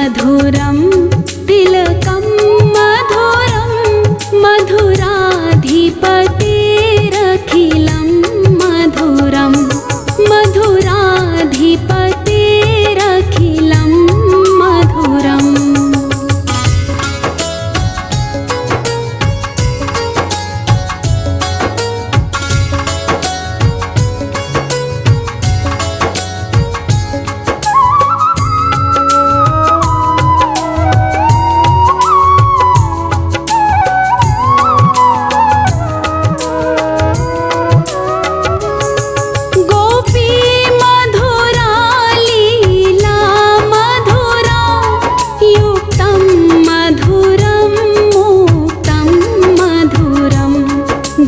मधुरं तिलकं मधुरं मधुराधिपतेरखिलं मधुरं मधुराधिपतेरखिलं मधुरम्।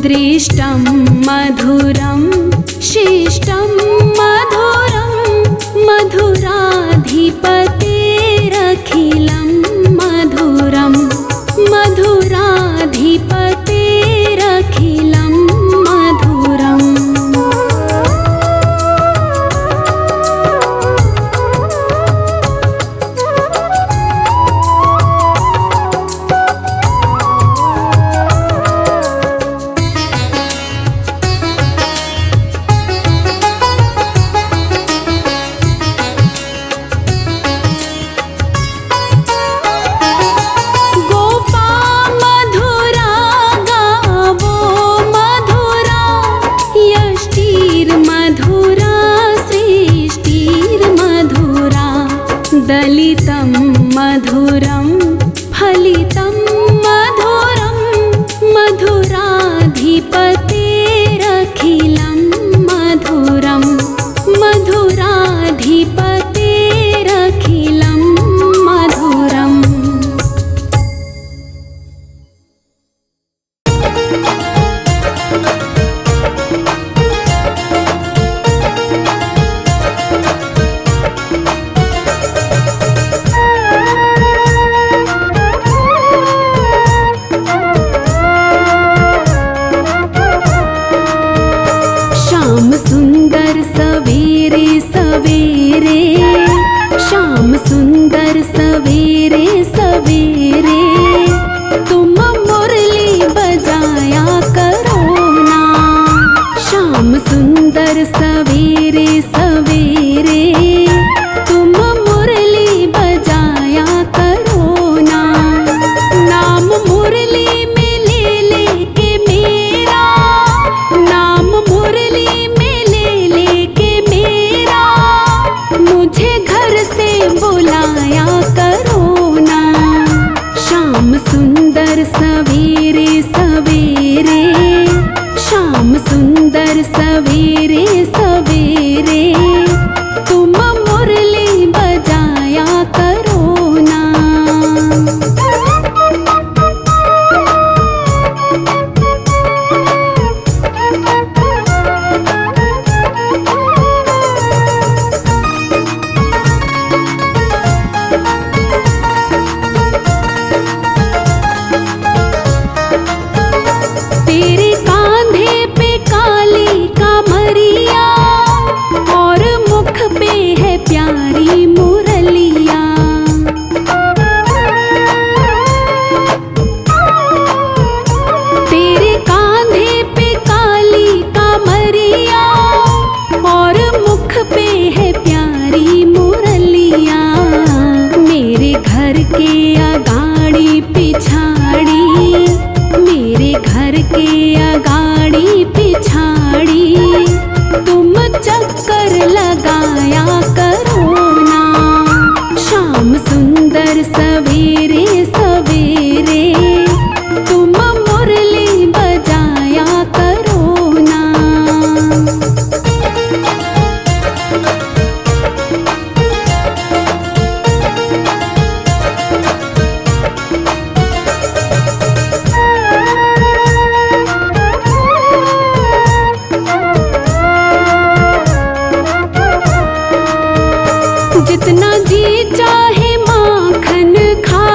दृष्टं मधुरं शिष्टं मधुरं मधुराधिपतेरखिलं मधुरं मधुराधिपतेरखिलं मधुरम्। दलितं मधुरं फलितं मधुरं मधुराधिपतेरखिलं मधुरं मधुराधिपतेरखिलं मधुरम्। श्याम सुंदर सवेरे सवेरे, श्याम सुंदर सवेरे सवेरे, तुम मुरली बजाया करो ना। श्याम सुंदर सवेरे सवेरे, तुम मुरली बजाया करो ना। नाम मुरली में ले लेके मेरा, नाम मुरली में ले लेके मेरा, मुझे घर से बुलाया करो ना। श्याम सुंदर सवेरे सवेरे, श्याम सुंदर सवेरे सवेरे, तुम मुरली बजाया करो ना। तेरे कांधे पे काली कामरिया और मुख पे है प्यारी मुरलिया। तेरे कांधे पे काली कामरिया और मुख पे है प्यारी मुरलिया। मेरे घर के अगाड़ी पिछाड़ी, मेरे घर के अगाड़ी पिछाड़ी, तुम चक्कर लगाया करो ना। श्याम सुंदर सवेरे सवेरे, तुम मुरली बजाया करो ना। जितना जी चाहे माखन खा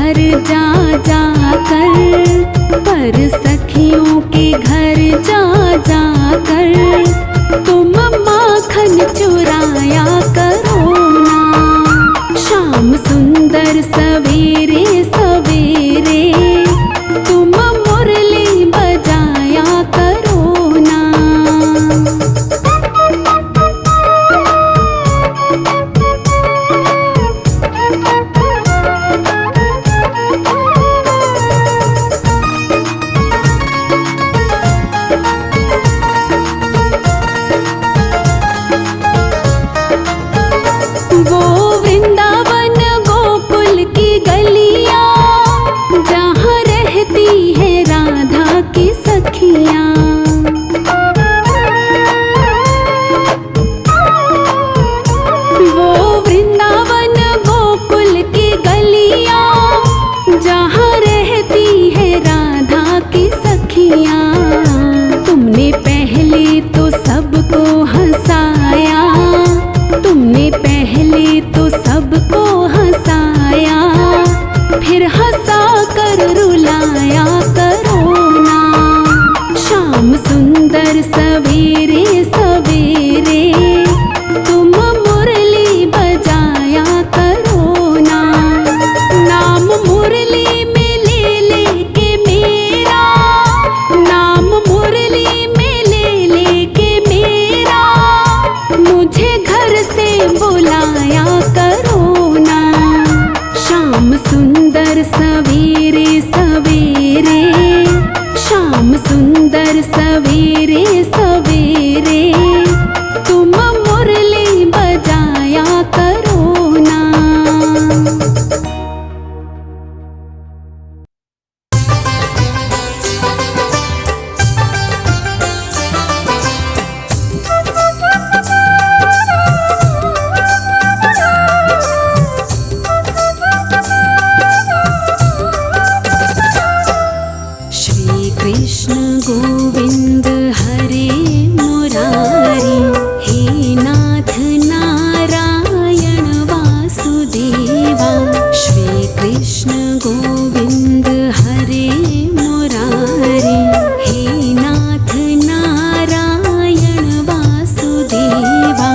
घर जा जा कर, पर सखियों के घर जा जा कर तुम माखन चुराया करो ना। शाम सुंदर सवेरे सवेरे तुम मुरली बजाया करो ना। वो वृंदावन गोकुल की गलियां जहाँ रहती है राधा की सखियां। वो वृंदावन गोकुल की गलियां जहाँ रहती है राधा की सखियां। तुमने पहले तो सबको हंसाया, तुमने पहले तो सबको हंसाया, फिर हंसा कर रुलाया करो ना। शाम सुंदर सवेरे सवेरे तुम मुरली बजाया करो ना। नाम मुरली में ले ले के मेरा, नाम मुरली में ले ले के मेरा, मुझे घर से बुलाया करो ना। शाम सुंदर सवेरे सवेरे, शाम सुंदर सवेरे सवेरे तुम मुरली बजाया करो ना। श्री कृष्ण गोविंद हरे मुरारी, हे नाथ नारायण वासुदेवा। श्री कृष्ण गोविंद हरे मुरारी, हे नाथ नारायण वासुदेवा।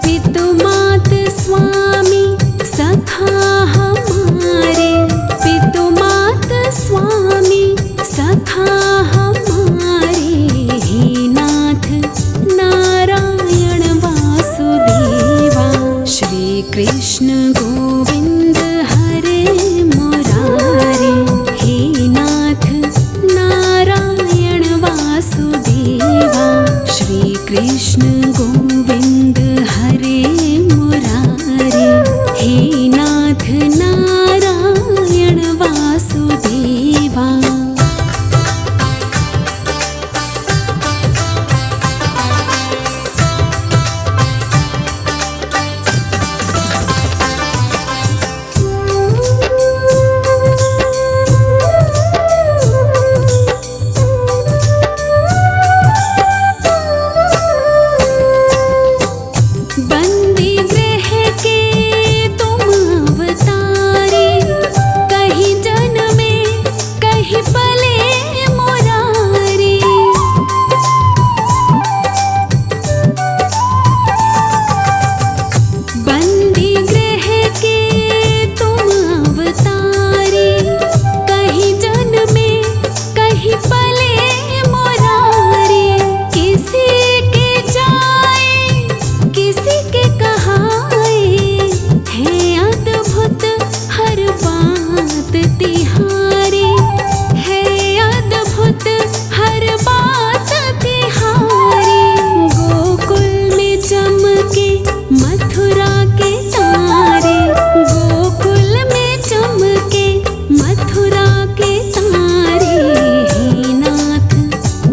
पितु मात स्वामी सखा हमारे, पितु मात स्वामी सखा हमारे, हे नाथ नारायण वासुदेवा। श्री कृष्ण गोविंद हरे मुरारी, हे नाथ नारायण वासुदेवा। श्री कृष्ण गोविंद हरे मुरारी, हे नाथ नारायण वासुदेवा। बंदी गृह के तुम अवतारे, कहीं जन्मे कहीं पले मुरारी। बंदी गृह के तुम अवतारे, कहीं जन्मे कहीं पले मुरारी। किसी के जाए किसी के कहाए, है अद्भुत हर बात तिहारी, है अद्भुत हर बात तिहारी। गोकुल में चमके मथुरा के तारे, गोकुल में चमके मथुरा के तारे, हे नाथ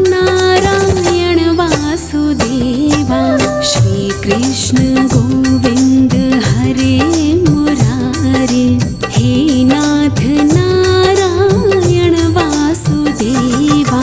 नारायण वासुदेवा। श्री कृष्ण गोविंद हरे मुरारी, हे नाथ नारायण वासुदेवा।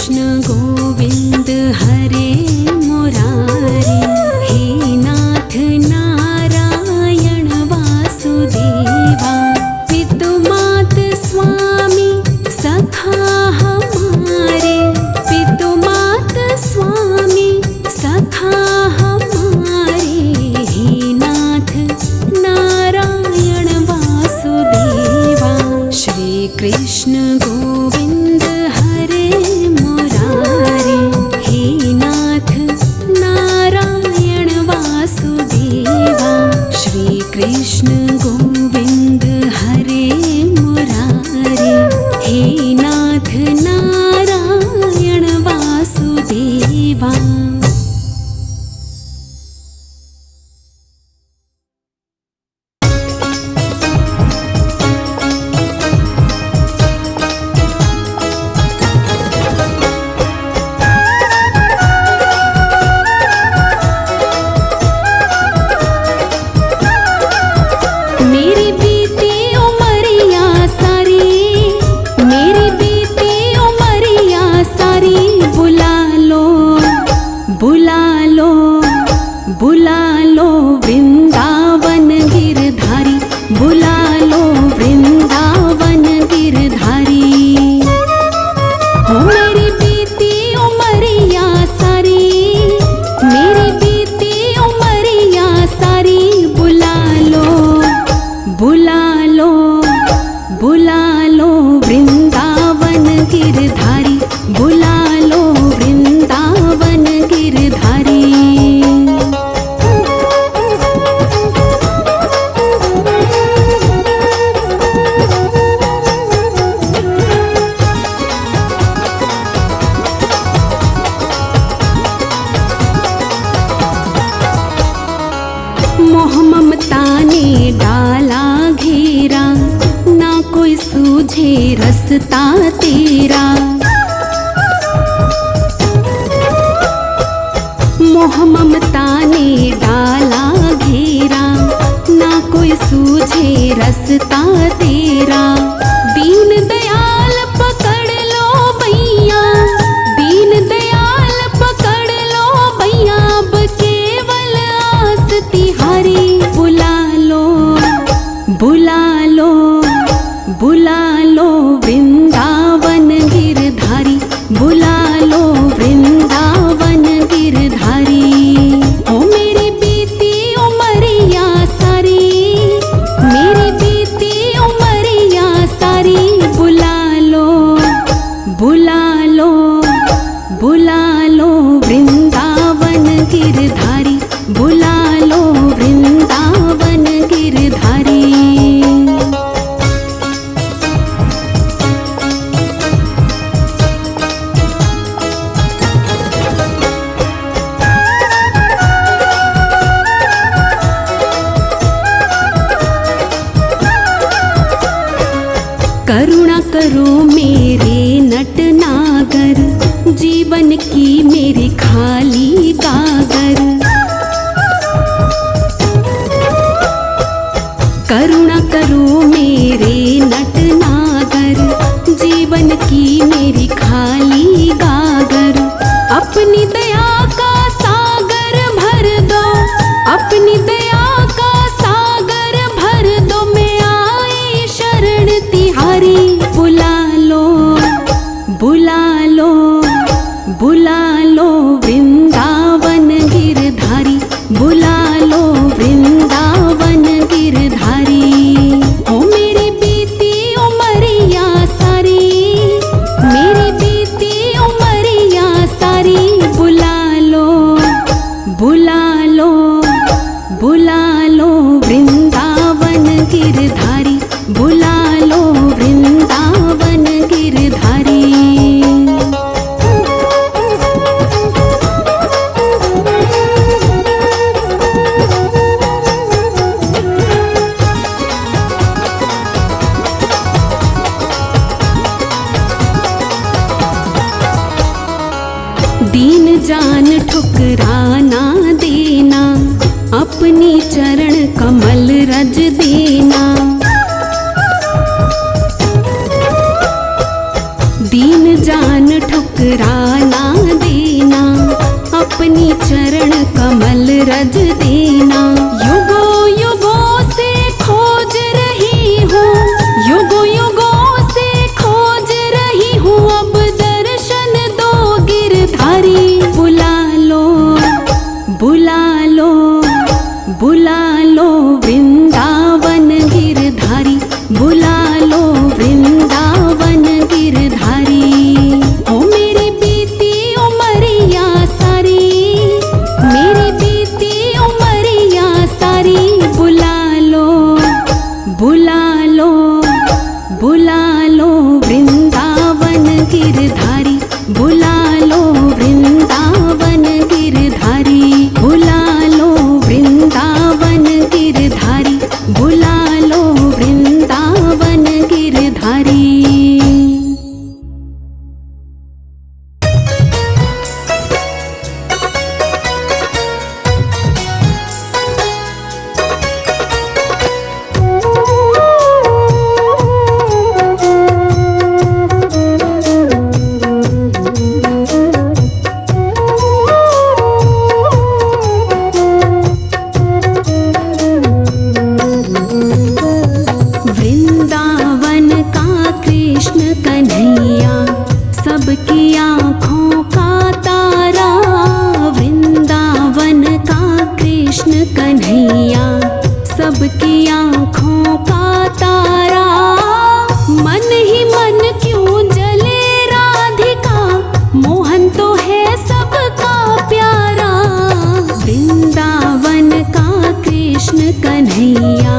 कृष्ण गोविंद हरे मुरारी, हे नाथ नारायण वासुदेवा, पितुमात स्वामी सखा हमारे, पितुमात स्वामी सखा हमारे, हे नाथ नारायण वासुदेवा। श्री कृष्ण गोविंद हरे मुरारी, हे नाथ नारायण वासुदेवा, श्री कृष्ण गोविंद हरे मुरारी, हे नाथ नारायण वासुदेवा। मेरी बीती उमरिया सारी, मेरी बीती उमरिया सारी, बुला लो बुला लो बुला लो वृंदावन गिरधारी, बुला लो वृंदावन गिरधारी। हो मेरी बीती उमरिया सारी, मेरी बीती उमरिया सारी, बुला लो बुला लो बुला लो वृंदावन गिरधारी, बुला लो वृंदावन गिरधारी। मोह ममता ने डाला घेरा, ना कोई सूझे रस्ता तेरा। मोह ममता ने डाला घेरा, ना कोई सूझे रस्ता तेरा। दीन दयाल पकड़ लो भैया, दीन दयाल पकड़ लो भैया, अब केवल आस तिहारी। बुला लो बुला लो बुला लो वृंदावन गिरधारी, बुला लो वृंदावन गिरधारी। ओ मेरी बीती उमरिया सारी, मेरी बीती उमरिया सारी, बुला लो बुला लो बुला लो वृंदावन गिरधारी, बुला लो वृंदावन गिरधारी। करुणा करो मेरे नटनागर, जीवन की मेरी खाली गागर। करुणा करो मेरे नटनागर, जीवन की मेरी खाली गागर। अपनी दया का सागर भर दो, अपनी दया का सागर भर दो, मैं आई शरण तिहारी। बुला लो बुला लो बुला लो वृंदावन गिरधारी, बुला लो वृंदावन गिरधारी। ओ मेरी बीती उमरिया सारी, मेरी बीती उमरिया सारी, बुला लो बुला लो बुला लो वृंदावन गिरधारी, बुला लो वृंदावन गिरधारी। दीन जान ठुकराना देना, अपनी चरण कमल रज देना। दीन जान ठुकराना ठुकराना देना, अपनी चरण कमल रज देना। युगों युगों से खोज रही हूँ, युगों युगों से खोज रही हूँ, अब दर्शन दो गिरधारी। बुला लो बुला लो बुला लो वृंदावन गिरधारी, बुला लो वृंदावन गिरधारी। ओ मेरी बीती उमरिया सारी, मेरी बीती उमरिया सारी, बुला लो बुला लो बुला लो वृंदावन गिरधारी, बुला लो वृंदावन गिरधारी, बुला लो वृंदावन गिरधारी, बुला लो वृंदावन गिरधारी। वृंदावन का कृष्ण कन्हैया, सबकी आँखों का तारा। वृंदावन का कृष्ण कन्हैया, सबकी आँखों का तारा। मन ही मन क्यों जले राधिका, मोहन तो है सबका प्यारा। वृंदावन का कृष्ण कन्हैया,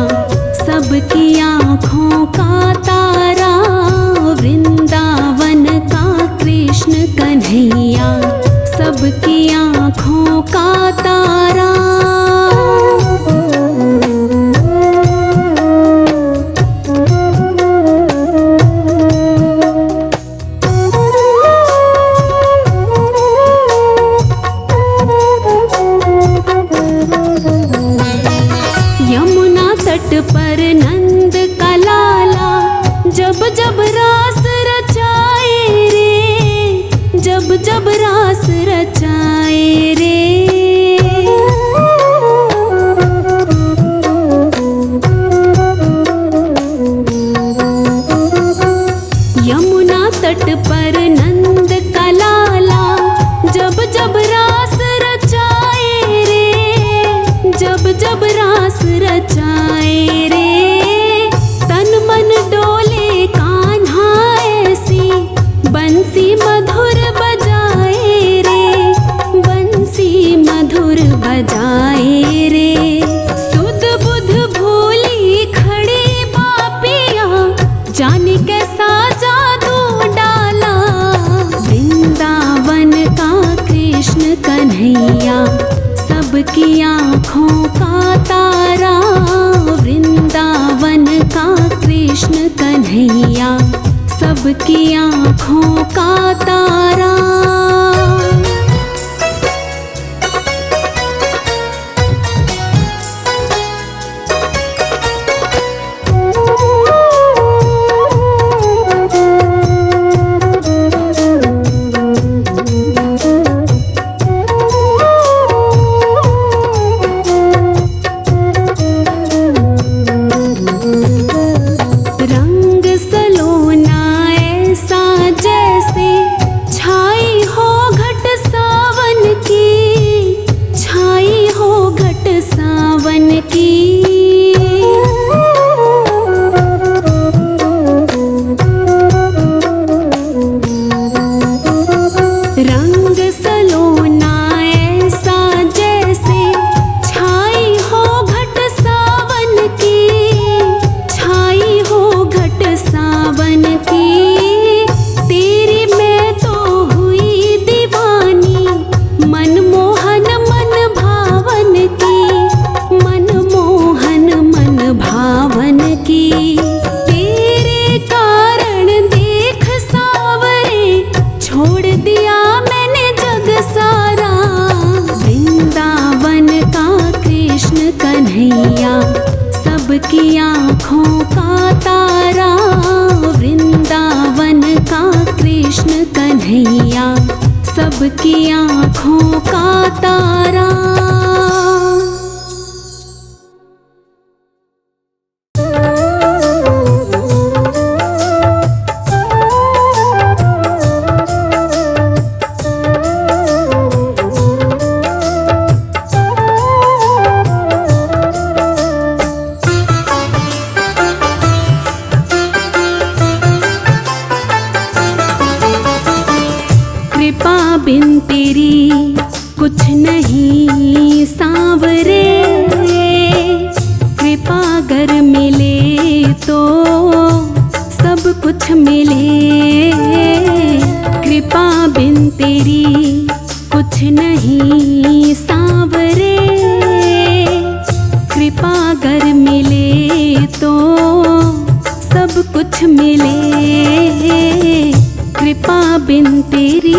सबकी आँखों का तारा। वृंदावन का कृष्ण कन्हैया, सबकी आँखों का तारा। यमुना तट पर नंद का लाला, जब जब रास रचाए रे, जब जब रास रचाए रे। यमुना तट पर नंद का लाला, जब जब रास रचाए रे, जब जब रास रचाए रे। तन मन डोले कान्हा ऐसी, बंसी मधुर बजाए रे, बंसी मधुर बजाए रे। सुध बुध भूली खड़ी बापिया, जाने कैसा जादू डाला। वृंदावन का कृष्ण कन्हैया, सबकी आँखों का तारा। वृंदावन का कृष्ण कन्हैया, सबकी आँखों का तारा। रंग सलोना ऐसा जैसे छाई हो घट सावन की, छाई हो घट सावन की। रंग सलोना ऐसा जैसे छाई हो घट सावन की, छाई हो घट सावन की। तेरी मैं तो हुई दीवानी, मनमोहन मन भावन की, मनमोहन मन भावन की। तेरे कारण देख सावरे, छोड़ दिया मैंने जग सारा। वृंदावन का कृष्ण कन्हैया, सबकी आँखों का तारा। वृंदावन का कृष्ण कन्हैया, कन्हैया सबकी आँखों का तारा। कृपा बिन तेरी कुछ नहीं सांवरे, कृपा अगर मिले तो सब कुछ मिले। कृपा बिन तेरी कुछ नहीं सांवरे, कृपा अगर मिले तो सब कुछ मिले। कृपा बिन तेरी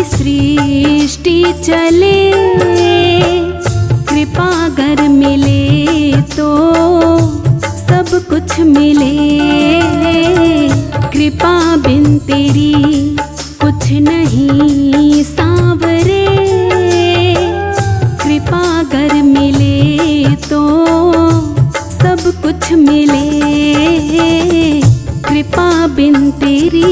सृष्टि चले। कृपा अगर मिले तो सब कुछ मिले। कृपा बिन तेरी कुछ नहीं सांवरे, कृपा अगर मिले तो सब कुछ मिले। कृपा बिन तेरी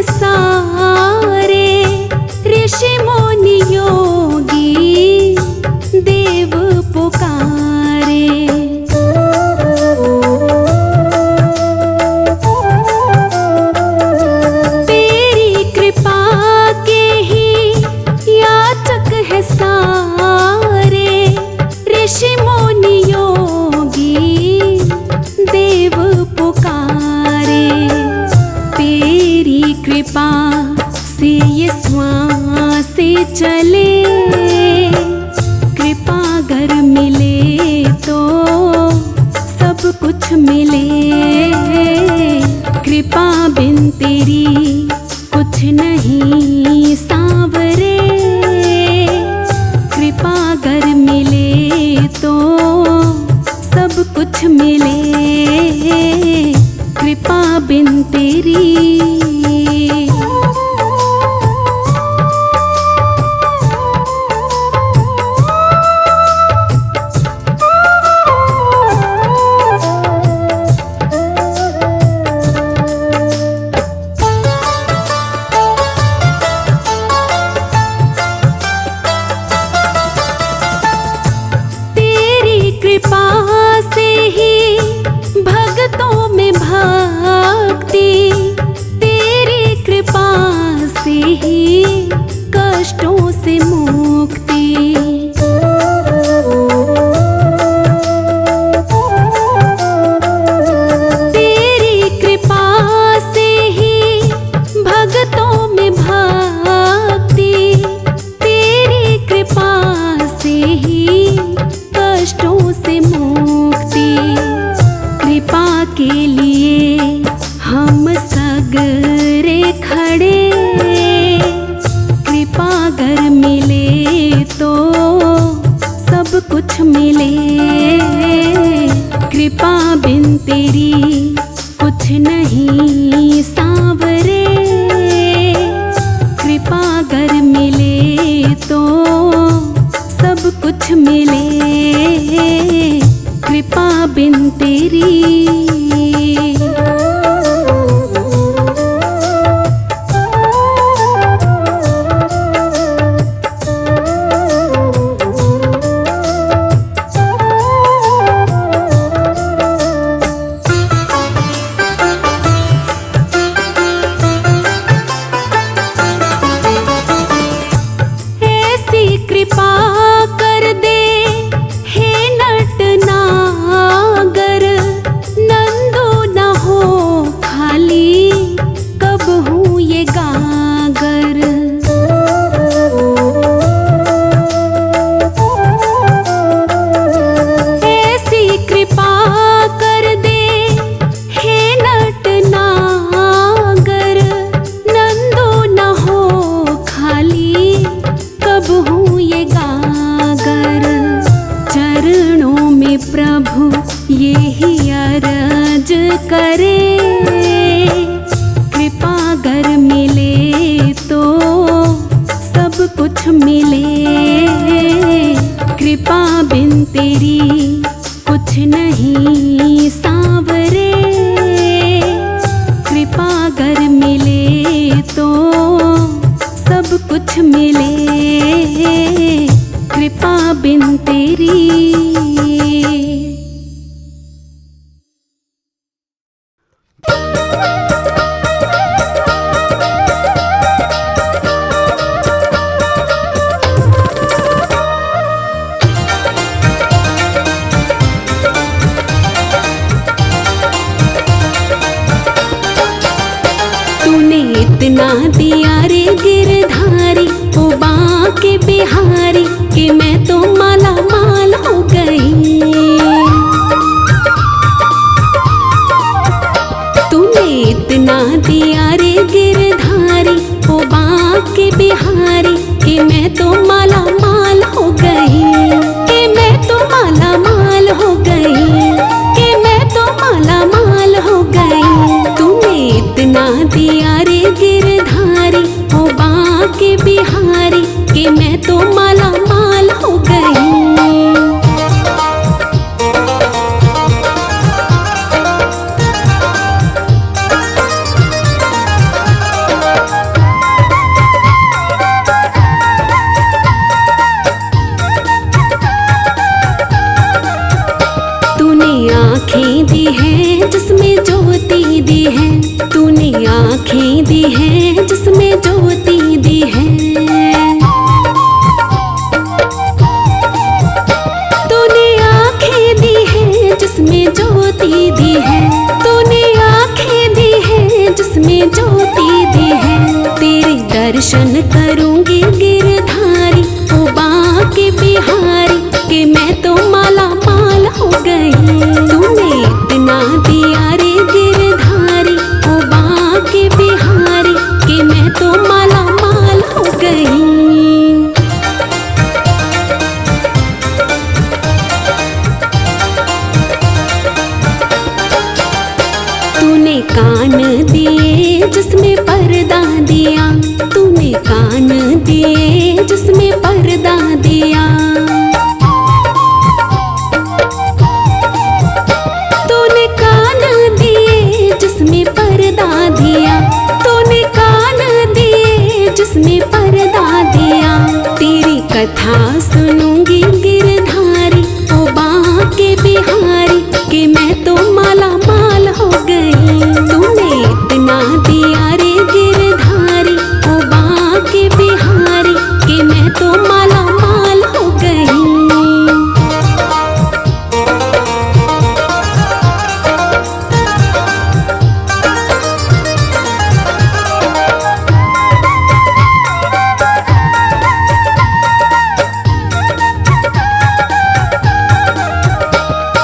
सारे ऋषि मुनि योगी देव पुकारे। तेरी कृपा के ही याचक है सारे ऋषि मुनि योगी देव पुकारे। तेरी कृपा से ये श्वास चले। कृपा अगर मिले तो सब कुछ मिले। कृपा बिन तेरी कुछ नहीं सांवरे, कृपा अगर मिले तो सब कुछ मिले। कृपा बिन तेरी कृपा से ही भक्तों में भक्ति, तेरी कृपा से ही कष्टों से मुक्ति। तेरी कृपा से ही भक्तों में भक्ति, तेरी कृपा से ही कष्टों से मुक्ति। कृपा के लिए हम सगरे खड़े। कृपा अगर मिले तो कृपा बिन तेरी कुछ नहीं सांवरे, कृपा अगर मिले तो सब कुछ मिले, कृपा बिन तेरी। प्रभु यही अरज करे, कृपा अगर मिले तो सब कुछ मिले, कृपा बिन तेरी कुछ नहीं सांवरे, कृपा अगर मिले तो सब कुछ मिले, कृपा बिन तेरी। इतना दिया रे गिरधारी, ओ बांके बिहारी, कि मैं तो माला माल हो गई। तूने इतना दिया रे गिरधारी, ओ बांके बिहारी, कि मैं तो माला माल हो गई, कि मैं तो माला माल हो गई, कि मैं तो माला माल हो गई। तूने इतना दिया रे गिरधारी, ओ बांके बिहारी, कि मैं तो माला माल हो गई। तूने आँखें दी हैं जिसमें ज्योति दी है, तूने आँखें दी हैं जिसमें ज्योति दी है। तूने आँखें दी हैं जिसमें ज्योति दी है, तूने आँखें दी हैं जिसमें ज्योति दी है। तेरे दर्शन करूंगी गिरधारी, ओ बांके बिहारी, कि मैं तो माला माल हो गई। तूने इतना दिया रे गिरधारी, ओ बांके बिहारी, कि मैं तो माला माल हो गई। तूने कान दिए जिसमें पर्दा दिया, तूने कान दिए जिसमें पर्दा दिया। तूने कान दिए जिसमें पर्दा दिया, तूने कान दिए जिसमें पर्दा दिया। तेरी कथा सुनूंगी गिरधारी, ओ बांके बिहारी, कि मैं तो माला माल हो गई। तूने इतना दिया रे गिरधारी, ओ बांके बिहारी, कि मैं तो माला माल हो गई।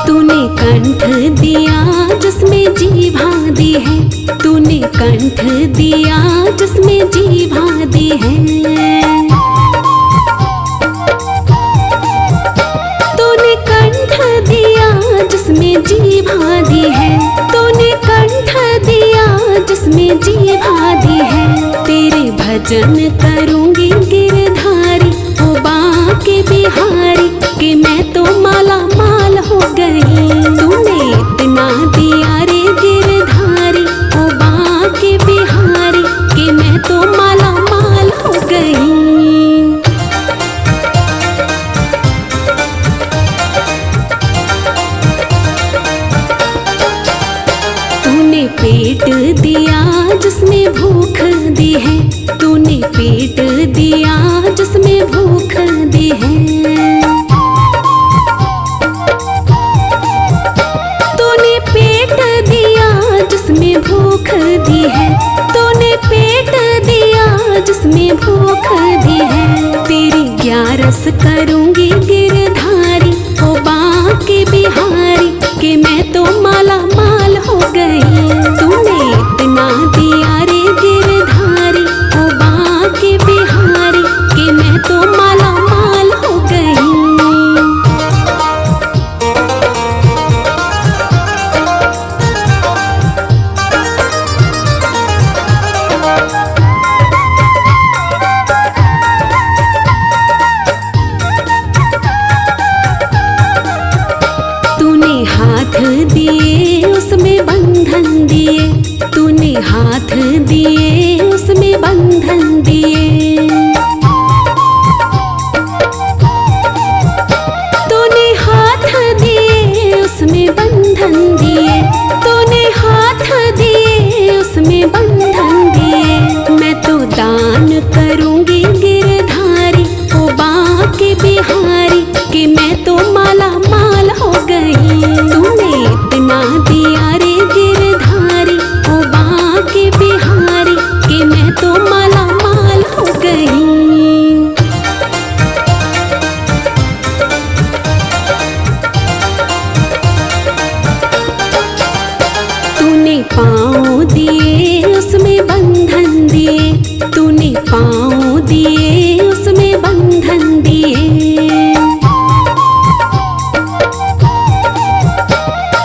तूने कंठ दिया जिसमें जीभा दी है, तूने कंठ दिया जिसमें जीभा दी है। तूने कंठ दिया जिसमें जीभा जीभा दी है। तेरे भजन करूंगी गिरधारी, ओ बांके बिहारी, कि मैं तो माला माल हो गई। तूने इतना दिया रे गिरधारी, ओ बांके बिहारी, कि मैं तो माला माल हो गई। तूने पेट दिया जिसमें भूख दी है, तूने पेट दिया जिसमें भूख दी है। तूने पेट दिया जिसमें भूख दी है, तूने पेट दिया जिसमें भूख दी है। तेरी 11 करूंगी गिरधारी, ओ बांके बिहारी, कि मैं तो माला माल हो गई। तूने इतना दिया रे गिरधारी, ओ बांके बिहारी, कि मैं तो माला माल हो गई। तूने हाथ दिए उसमें बंधन दिए, तूने हाथ दिए उसमें बंधन दिए। तूने हाथ दिए उसमें बंधन दिए, तूने हाथ दिए उसमें बंधन दिए। मैं तो दान करूंगी गिरधारी, ओ बांके बिहारी, कि मैं तो माला माल हो गई। तूने इतना दिया रे गिरधारी, ओ बांके बिहारी, कि मैं तो माला माल हो गई। तूने पाँव दिए उसमें बंधन दिए, तूने पाँव दिए उसमें बंधन दिए।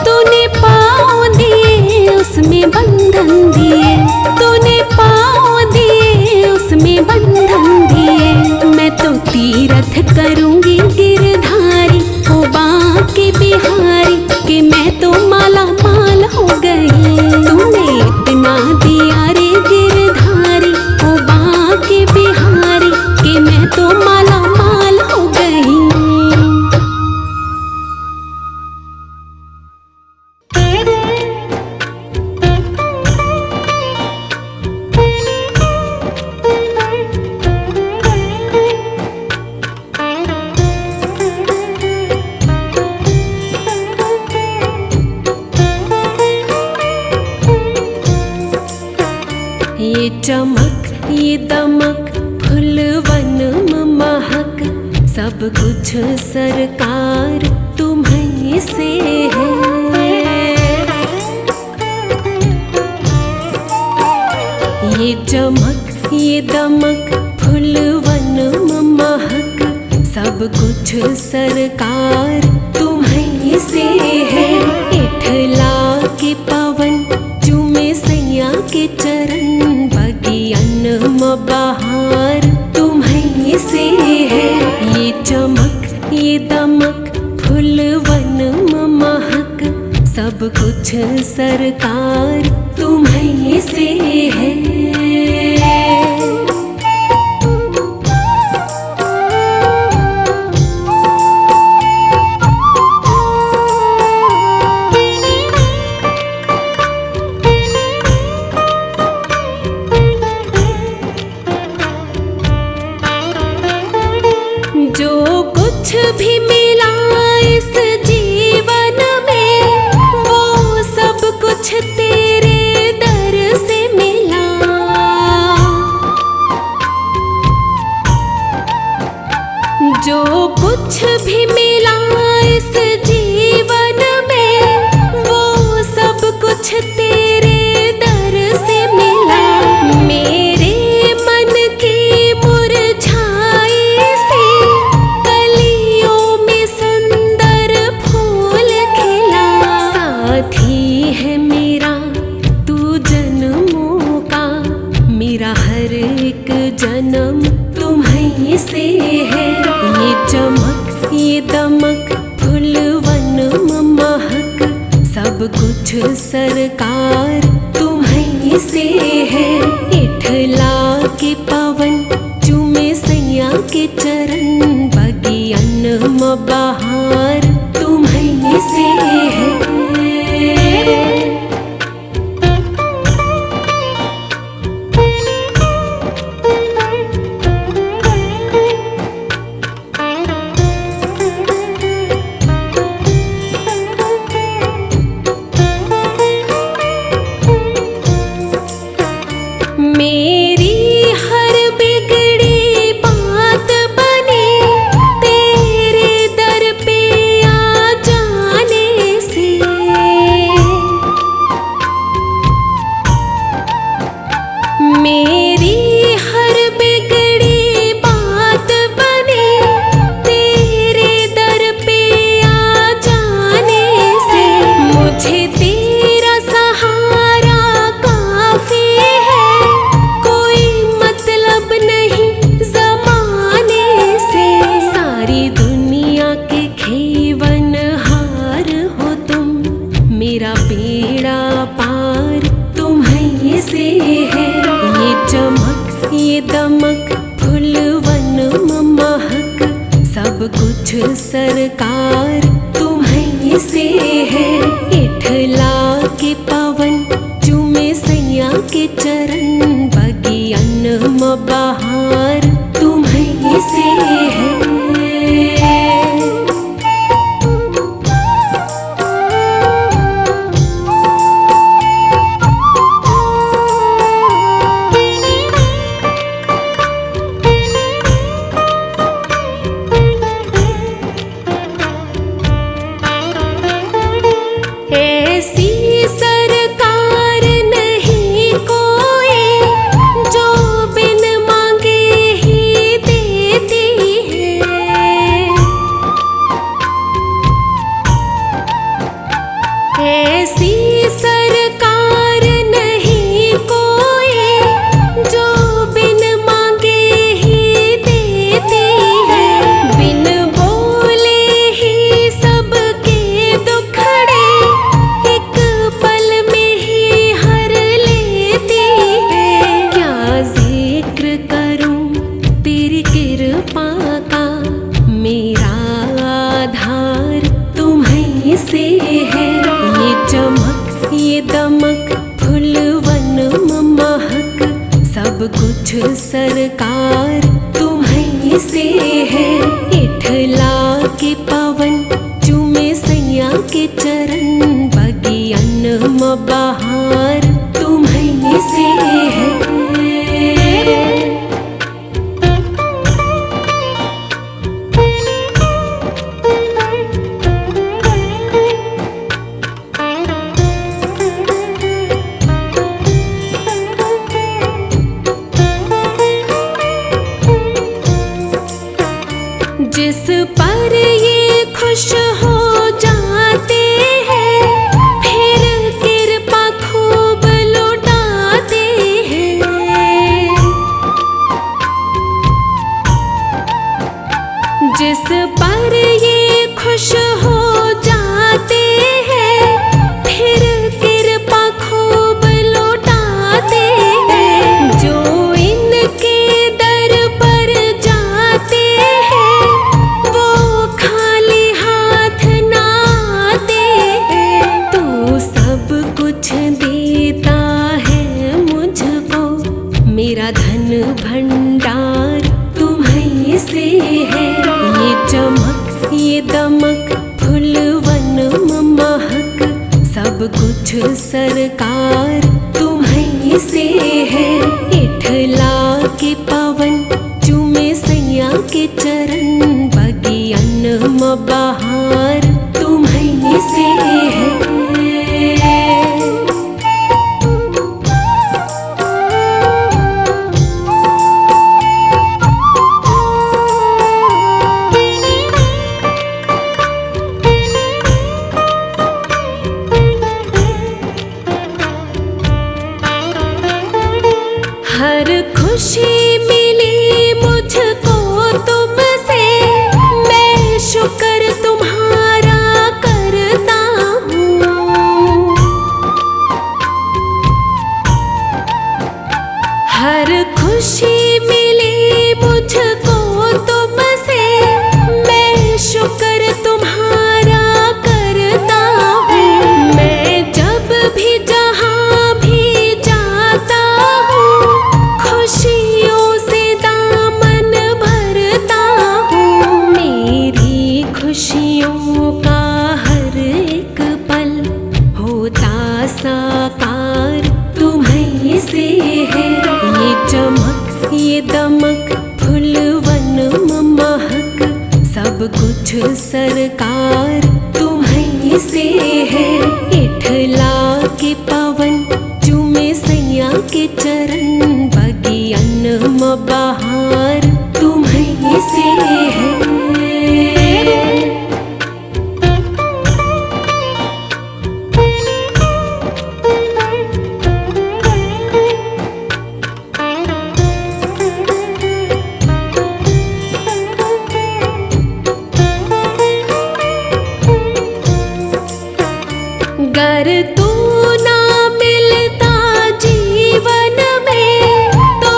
तूने पाँव दिए उसमें बंधन दिए, तूने पाँव दिए उसमें बंधन दिए। मैं तो तीरथ करूंगी गिरधारी, ओ बांके बिहारी, कि मैं तो माला माल हो गई। तूने इतना दिया रे गिरधारी, ओ बांके बिहारी, कि मैं तो माला माल हो गई। ये चमक ये दमक फुलवन महक, सब कुछ सरकार तुम्हीं से है। ये चमक ये दमक फुलवन महक, सब कुछ सरकार तुम्हीं से है। इठला के पवन चूमे सैया के चरण, बगियन में बहार तुम्हीं से है। ये चमक ये दमक फुलवन महक, सब कुछ सरकार तुम्हीं से है। जो कुछ भी मिला इस जीवन में, वो सब कुछ तेरे दर से मिला। दमक फूलवन महक, सब कुछ सरकार तुम्हीं से है। इठला के पवन चूमे सैया के चरण, बगियन म बहार तुम्हीं से है। मेरी हर बिगड़ी बात बनी तेरे दर पे आ जाने से। मेरी हर बिगड़ी बात बनी तेरे दर पे आ जाने से। मुझे तेरा सहारा काफी है, मेरा बेड़ा पार तुम्हीं से है। ये चमक ये दमक फूलवन महक, सब कुछ सरकार तुम्हीं से है। इठला के पवन चूमे सैया के चरण, बगियन म बहार तुम्हीं से है। ऐसी सरकार नहीं कोई जो बिन मांगे ही देती है। ऐसी सरकार नहीं कोई जो बिन मांगे ही देती है। बिन बोले ही सबके दुखड़े एक पल में ही हर लेती है। क्या जिक्र करूं तेरी कृपा का, मेरा आधार तुम्हीं से है। ये चमक ये दमक फूलवन महक, सब कुछ सरकार तुम्हीं से है। इठला के पवन चूमे सैया के चरण, बगियन म बहार तुम्हीं से है। जिस पर ये खुश हो जाते हैं, फिर कृपा खूब लुटाते हैं। जिस पर ये खुश हो जाते हैं, फिर कृपा खूब लुटाते हैं। जो इनके दर पर जाते हैं, वो खाली हाथ ना आते हैं। तू सब कुछ देता है मुझको, मेरा धन भंडार तुम्हीं से है। ये चमक ये दमक फूलवन महक, सब कुछ सरकार तुम्हीं से है। इठला के पवन चूमे सैया के चरण, बगियन म बहार तुम्हीं से है। हर खुशी मिली मुझको तुमसे, मैं शुक्र ख्वाहिशों का हर एक पल होता साकार तुम्हीं से है। ये चमक ये दमक फूलवन महक सब कुछ सरकार तुम्हीं से है। इठला के पवन चूमे सैया के चरण बगियन म बहार तुम्हीं से है। गर तू ना मिलता जीवन में तो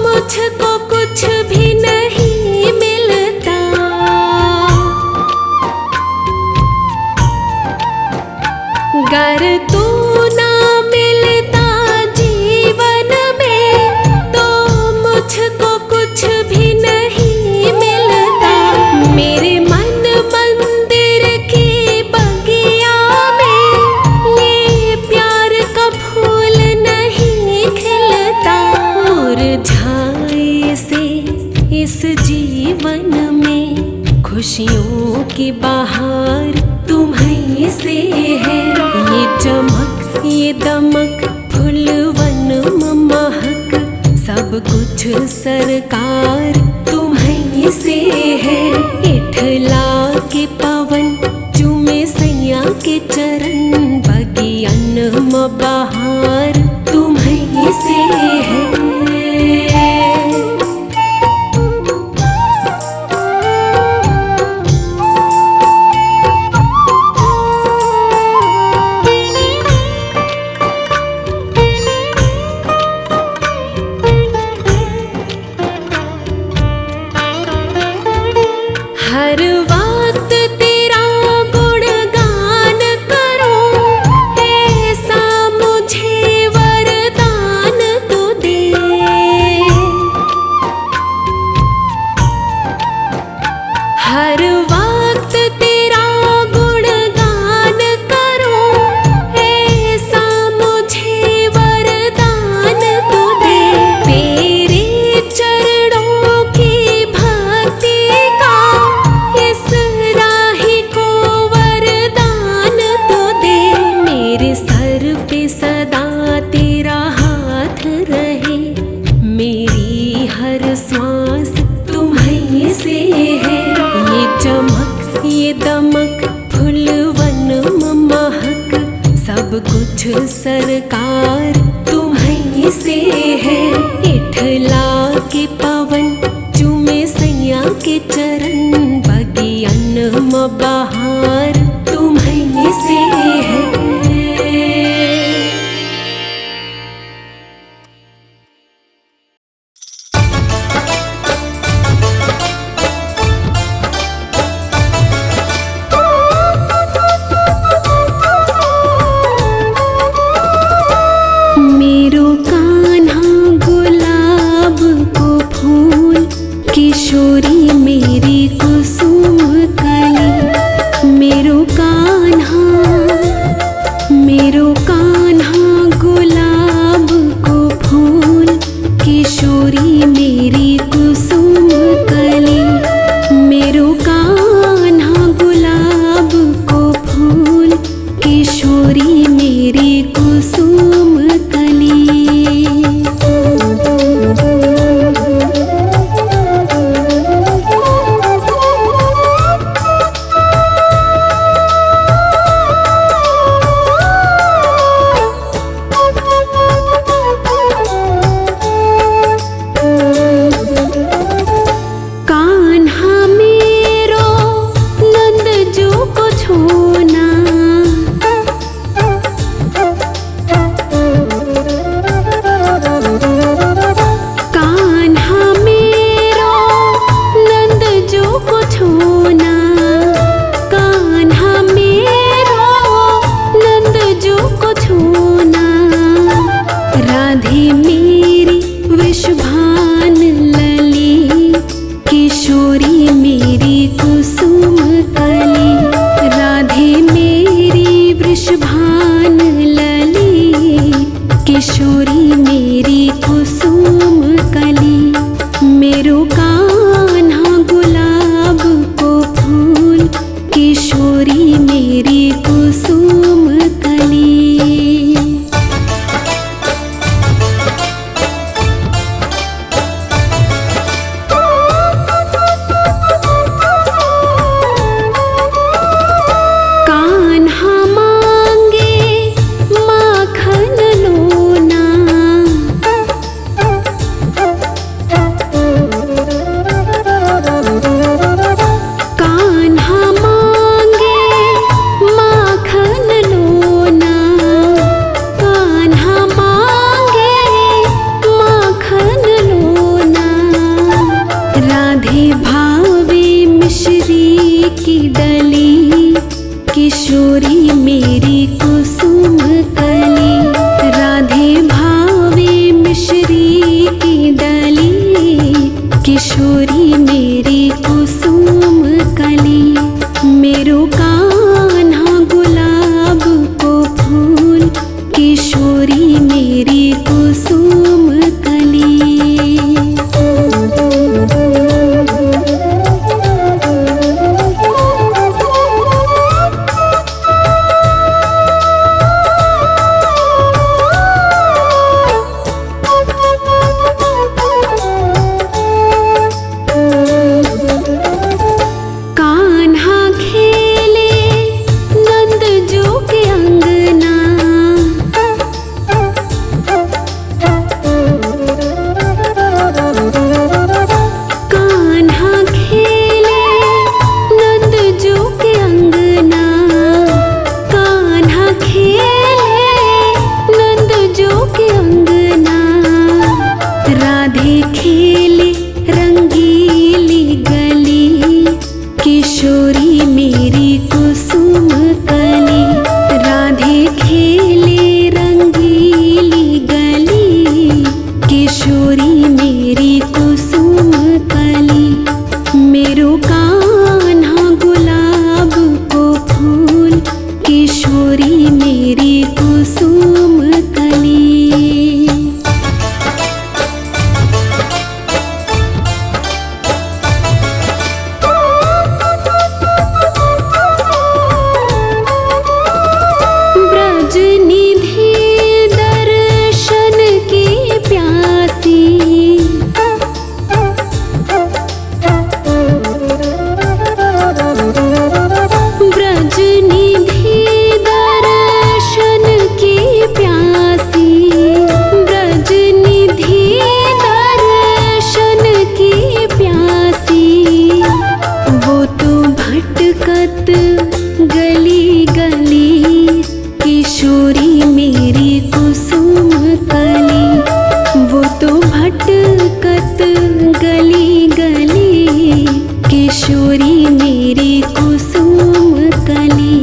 मुझको कुछ भी नहीं मिलता। गर तू ना मिलता जीवन में तो मुझको कुछ भी नहीं मिलता। मेरे मन मंदिर की बगिया में ये प्यार का फूल नहीं खिलता। मुरझाए से इस जीवन में खुशियों की बहार तुम्हीं से है। ये चमक ये दमक फूलवन महक सब कुछ सरकार तुम्हीं से है। इठला के पवन चूमे सैया के चरण बगियन म बहार तुम्हीं से है। हर वक्त तेरा गुणगान करूं ऐसा मुझे वरदान तो दे। हर वक्त तेरा गुणगान करूं ऐसा मुझे वरदान तो दे। तेरे चरणों की भक्ति का इस राही को वरदान तो दे। मेरे सर पे सदा तेरा हाथ रहे मेरी हर श्वास तुम्हीं से है। ये चमक ये दमक फूलवन महक सब कुछ सरकार तुम्हीं से है। इठला के पवन चूमे सैया के चरण बगियन म बहार तुम्हीं से है। मेरो कान्हा गुलाब को फूल किशोरी मेरी कुसुम कली। मेरो किशोरी मेरी कुसुम कली, मेरो कान्हा गुलाब को फूल, किशोरी मेरी कुसुम कली। किशोरी मेरी कुसुम कली, राधे भावे मिश्री की डली, किशोरी मेरी कुसुम कली, मेरो कान्हा गुलाब को फूल, किशोरी मेरी कुसुम कली। खेले रंगीली गली, किशोरी मेरी कुसुम कली, राधे खेले रंगीली गली, किशोरी मेरी कुसुम कली, मेरो कान्हा गुलाब को फूल, किशोरी मेरी कुसुम कली। गली गली, किशोरी मेरी कुसुम कली, वो तो भटकत गली गली, किशोरी मेरी कुसुम कली,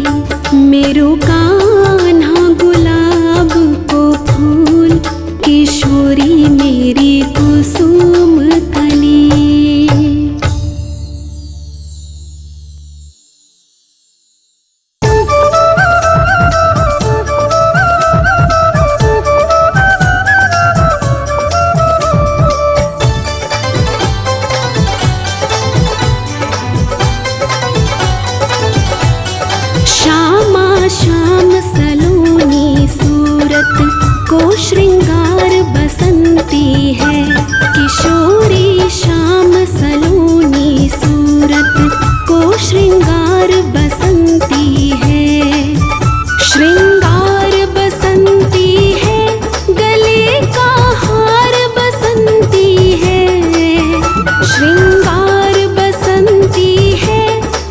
मेरो कान्हा गुलाब को फूल, किशोरी मेरी कुसुम कली। श्याम सलोनी सूरत को श्रृंगार बसंती है, किशोरी श्याम सलोनी सूरत को श्रृंगार बसंती है, श्रृंगार बसंती है, गले का हार बसंती है, श्रृंगार बसंती है,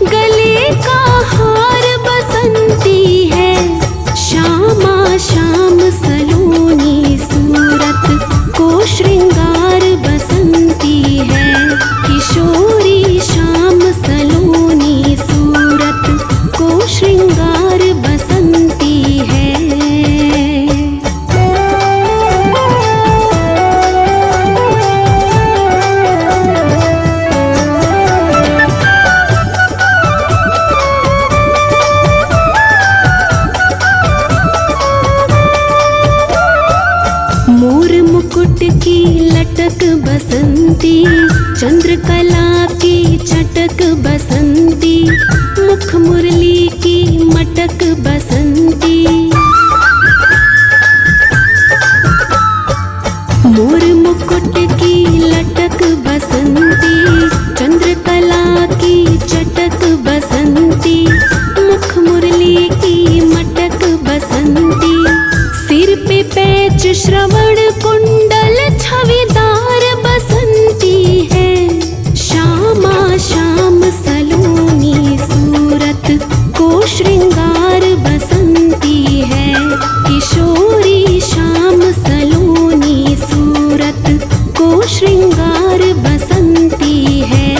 गले का हार बसंती है, श्यामा श्याम सलोनी सूरत को श्रृंगार बसंती है, किशोरी श्याम सलोनी सूरत को श्रृंगार बसंती है। चटक बसंती, चंद्रकला की चटक बसंती, मुख मुरली की मटक बसंती। मोर मुकुट की लटक बसंती, चंद्रकला की चटक बसंती, मुख मुरली की मटक बसंती। सिर पे पैच श्रवण कुंडल छविदार बसंती है। श्यामा श्याम सलोनी सूरत को श्रृंगार बसंती है। किशोरी श्याम सलोनी सूरत को श्रृंगार बसंती है।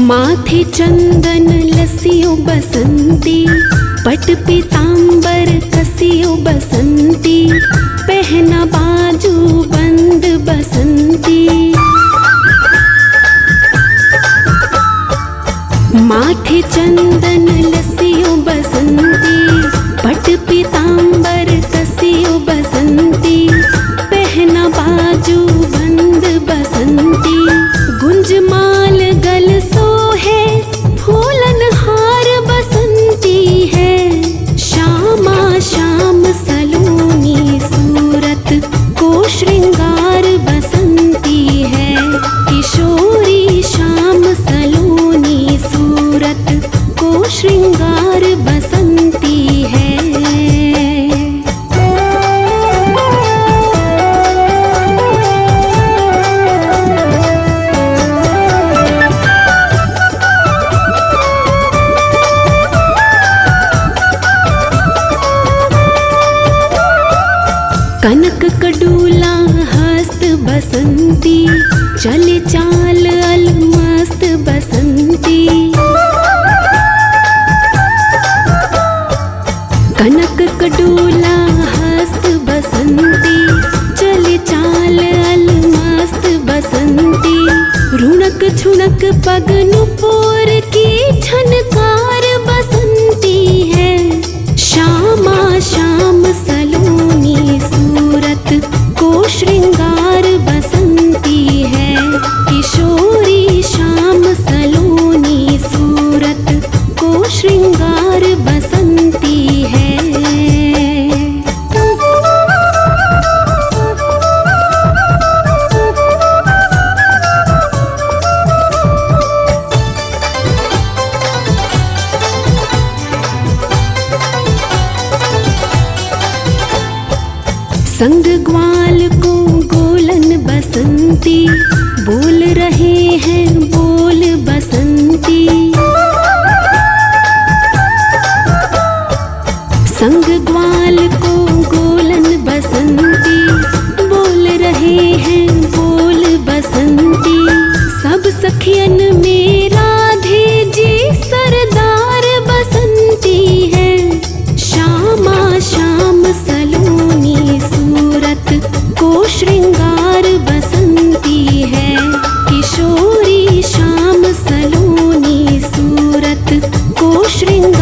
माथे चंदन लसियो बसंती, पट पीतांबर कसियो बसंती, पहना बाजू बंद बसंती। माथे चंदन लसियो बसंती, पट पीतांबर कसियो बसंती, पहना बाजू बंद बसंती। गुंजमाल गल सोहे फूलन हार बसंती है। श्यामा श्याम सलोनी सूरत को श्रृंगार बसंती है। किशोरी श्याम सलोनी सूरत को श्रृंगार बसंती है। कनक कडूला हस्त बसंती, चले चाल अलमस्त बसंती। कनक कडूला हस्त बसंती, चले चाल अलमस्त बसंती। रुणक झुणक पग नुपुर की झनकार बसंती है। श्यामा श्याम सलोनी सूरत को श्रृंगार बसंती है। किशोरी श्याम सलोनी सूरत को श्रृंगार बसंती है। संग ग्वाल को गोलन बसंती, बोल रहे हैं बोल बसंती। संग ग्वाल को गोलन बसंती, बोल रहे हैं बोल बसंती। सब सखियन में राधे जी सरदार बसंती है। श्यामा श्याम सलोनी सूरत को श्रृंगार बसंती है। किशोरी श्याम सलोनी सूरत को श्रृंगार